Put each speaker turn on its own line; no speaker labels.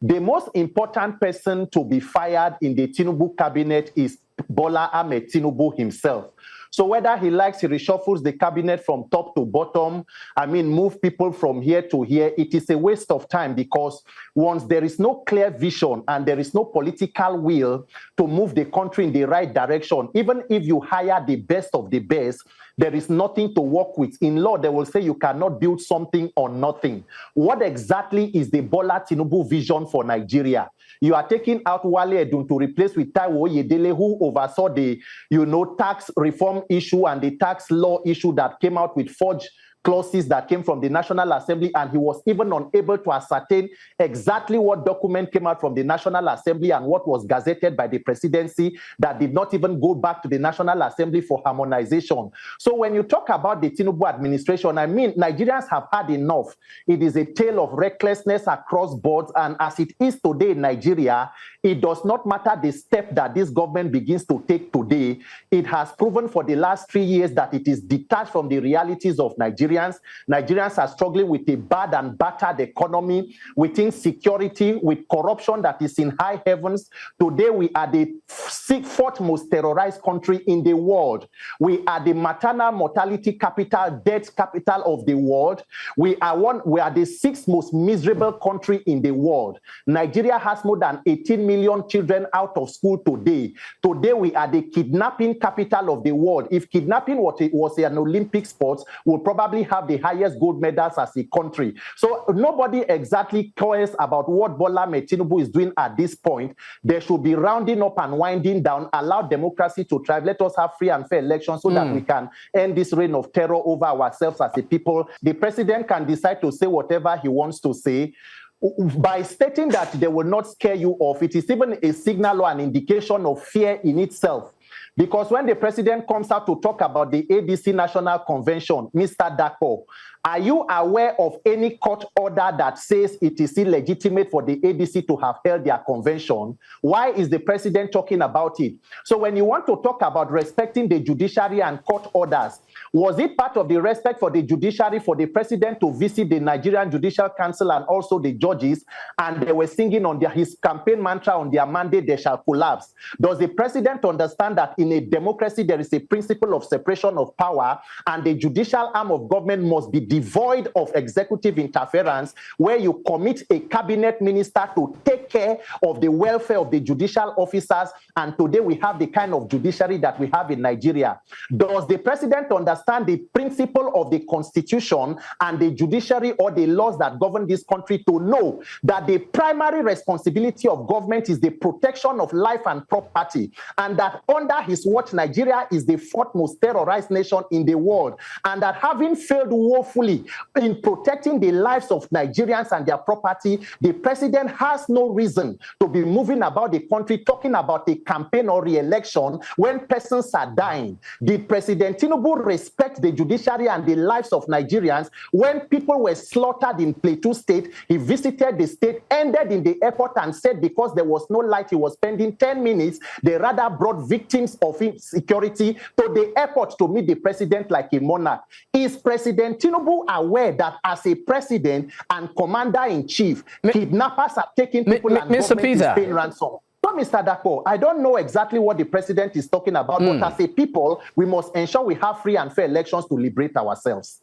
The most important person to be fired in the Tinubu cabinet is Bola Ahmed Tinubu himself. So whether he likes, he reshuffles the cabinet from top to bottom, move people from here to here, it is a waste of time, because once there is no clear vision and there is no political will to move the country in the right direction, even if you hire the best of the best, there is nothing to work with. In law, they will say you cannot build something on nothing. What exactly is the Bola Tinubu vision for Nigeria? You are taking out Wale Edun to replace with Taiwo Oyedele, who oversaw the, tax reform issue and the tax law issue that came out with forged clauses that came from the National Assembly, and he was even unable to ascertain exactly what document came out from the National Assembly and what was gazetted by the presidency that did not even go back to the National Assembly for harmonization. So when you talk about the Tinubu administration, Nigerians have had enough. It is a tale of recklessness across boards, and as it is today in Nigeria, it does not matter the step that this government begins to take today. It has proven for the last 3 years that it is detached from the realities of Nigeria. Nigerians are struggling with a bad and battered economy, with insecurity, with corruption that is in high heavens. Today, we are the fourth most terrorized country in the world. We are the maternal mortality capital, death capital of the world. We are the sixth most miserable country in the world. Nigeria has more than 18 million children out of school today. Today, we are the kidnapping capital of the world. If kidnapping was an Olympic sport, we'll probably have the highest gold medals as a country. So nobody exactly cares about what Bola Ahmed Tinubu is doing at this point. They should be rounding up and winding down, allow democracy to thrive. Let us have free and fair elections so that we can end this reign of terror over ourselves as a people. The president can decide to say whatever he wants to say. By stating that they will not scare you off, it is even a signal or an indication of fear in itself. Because when the president comes out to talk about the ADC National Convention, Mr. Dako, are you aware of any court order that says it is illegitimate for the ADC to have held their convention? Why is the president talking about it? So when you want to talk about respecting the judiciary and court orders, was it part of the respect for the judiciary for the president to visit the Nigerian Judicial Council and also the judges, and they were singing on his campaign mantra on their mandate, they shall collapse? Does the president understand that in a democracy there is a principle of separation of power, and the judicial arm of government must be devoid of executive interference, where you commit a cabinet minister to take care of the welfare of the judicial officers? And today we have the kind of judiciary that we have in Nigeria. Does the president understand the principle of the constitution and the judiciary or the laws that govern this country to know that the primary responsibility of government is the protection of life and property, and that under his watch Nigeria is the fourth most terrorized nation in the world, and that having failed woefully in protecting the lives of Nigerians and their property, the president has no reason to be moving about the country talking about a campaign or re-election when persons are dying? Did President Tinubu respect the judiciary and the lives of Nigerians when people were slaughtered in Plateau State? He visited the state, ended in the airport, and said because there was no light, he was spending 10 minutes. They rather brought victims of insecurity to the airport to meet the president like a monarch. Is President Tinubu aware that as a president and commander-in-chief, kidnappers are taking people and
Mr.
government
Peter
is paying ransom? So, Mr. Dako, I don't know exactly what the president is talking about, but as a people, we must ensure we have free and fair elections to liberate ourselves.